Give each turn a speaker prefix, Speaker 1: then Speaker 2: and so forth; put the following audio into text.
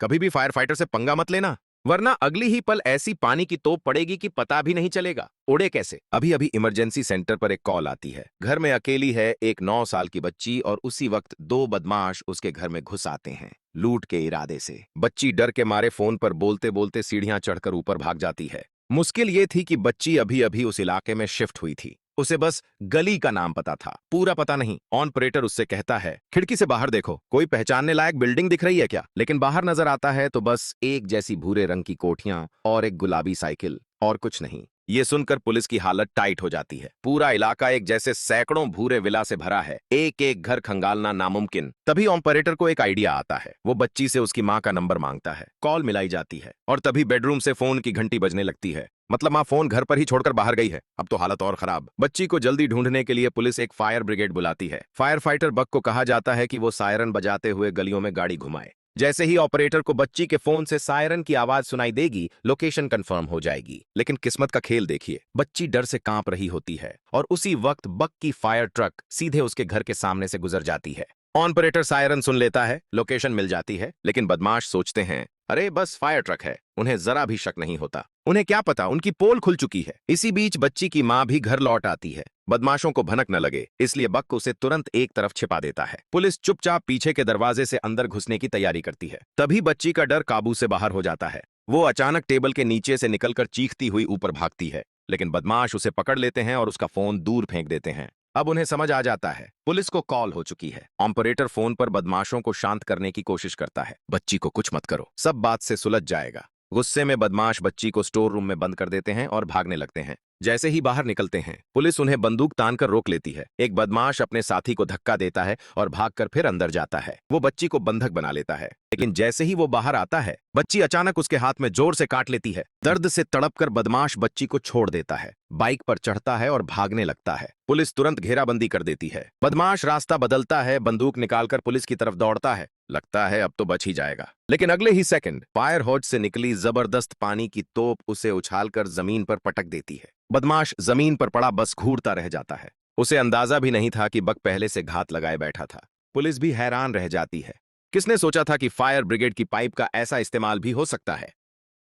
Speaker 1: कभी भी fire fighter से पंगा मत लेना, वरना अगली ही पल ऐसी पानी की तोप पड़ेगी कि पता भी नहीं चलेगा उड़े कैसे। अभी अभी इमरजेंसी सेंटर पर एक कॉल आती है। घर में अकेली है एक 9 साल की बच्ची और उसी वक्त दो बदमाश उसके घर में घुस आते हैं लूट के इरादे से। बच्ची डर के मारे फोन पर बोलते बोलते सीढ़ियां चढ़कर ऊपर भाग जाती है। मुश्किल ये थी कि बच्ची अभी अभी उस इलाके में शिफ्ट हुई थी। उसे बस गली का नाम पता था, पूरा पता नहीं। ऑपरेटर उससे कहता है, खिड़की से बाहर देखो, कोई पहचानने लायक बिल्डिंग दिख रही है क्या? लेकिन बाहर नजर आता है तो बस एक जैसी भूरे रंग की कोठियां और एक गुलाबी साइकिल, और कुछ नहीं। ये सुनकर पुलिस की हालत टाइट हो जाती है। पूरा इलाका एक जैसे सैकड़ों भूरे विला से भरा है, एक एक घर खंगालना नामुमकिन। तभी ऑपरेटर को एक आइडिया आता है। वो बच्ची से उसकी माँ का नंबर मांगता है। कॉल मिलाई जाती है और तभी बेडरूम से फोन की घंटी बजने लगती है। मतलब माँ फोन घर पर ही छोड़कर बाहर गई है। अब तो हालत और खराब। बच्ची को जल्दी ढूंढने के लिए पुलिस एक फायर ब्रिगेड बुलाती है। फायर फाइटर बक को कहा जाता है कि वो सायरन बजाते हुए गलियों में गाड़ी घुमाए। जैसे ही ऑपरेटर को बच्ची के फोन से सायरन की आवाज सुनाई देगी, लोकेशन कंफर्म हो जाएगी। लेकिन किस्मत का खेल देखिए, बच्ची डर से कांप रही होती है और उसी वक्त बक की फायर ट्रक सीधे उसके घर के सामने से गुजर जाती है। ऑपरेटर सायरन सुन लेता है, लोकेशन मिल जाती है, लेकिन बदमाश सोचते हैं, अरे बस फायर ट्रक है। उन्हें जरा भी शक नहीं होता। उन्हें क्या पता उनकी पोल खुल चुकी है। इसी बीच बच्ची की मां भी घर लौट आती है। बदमाशों को भनक न लगे इसलिए बक उसे तुरंत एक तरफ छिपा देता है। पुलिस चुपचाप पीछे के दरवाजे से अंदर घुसने की तैयारी करती है। तभी बच्ची का डर काबू से बाहर हो जाता है। वो अचानक टेबल के नीचे से निकलकर चीखती हुई ऊपर भागती है, लेकिन बदमाश उसे पकड़ लेते हैं और उसका फोन दूर फेंक देते हैं। अब उन्हें समझ आ जाता है पुलिस को कॉल हो चुकी है। ऑपरेटर फोन पर बदमाशों को शांत करने की कोशिश करता है। बच्ची को कुछ मत करो, सब बात से सुलझ जाएगा। गुस्से में बदमाश बच्ची को स्टोर रूम में बंद कर देते हैं और भागने लगते हैं। जैसे ही बाहर निकलते हैं, पुलिस उन्हें बंदूक तानकर रोक लेती है। एक बदमाश अपने साथी को धक्का देता है और भागकर फिर अंदर जाता है। वो बच्ची को बंधक बना लेता है, लेकिन जैसे ही वो बाहर आता है, बच्ची अचानक उसके हाथ में जोर से काट लेती है। दर्द से तड़पकर बदमाश बच्ची को छोड़ देता है, बाइक पर चढ़ता है और भागने लगता है। पुलिस तुरंत घेराबंदी कर देती है। बदमाश रास्ता बदलता है, बंदूक निकालकर पुलिस की तरफ दौड़ता है। लगता है अब तो बच ही जाएगा, लेकिन अगले ही सेकंड फायर हॉज से निकली जबरदस्त पानी की तोप उसे उछालकर जमीन पर पटक देती है। बदमाश जमीन पर पड़ा बस घूरता रह जाता है। उसे अंदाजा भी नहीं था कि बक पहले से घात लगाए बैठा था। पुलिस भी हैरान रह जाती है। किसने सोचा था कि फायर ब्रिगेड की पाइप का ऐसा इस्तेमाल भी हो सकता है।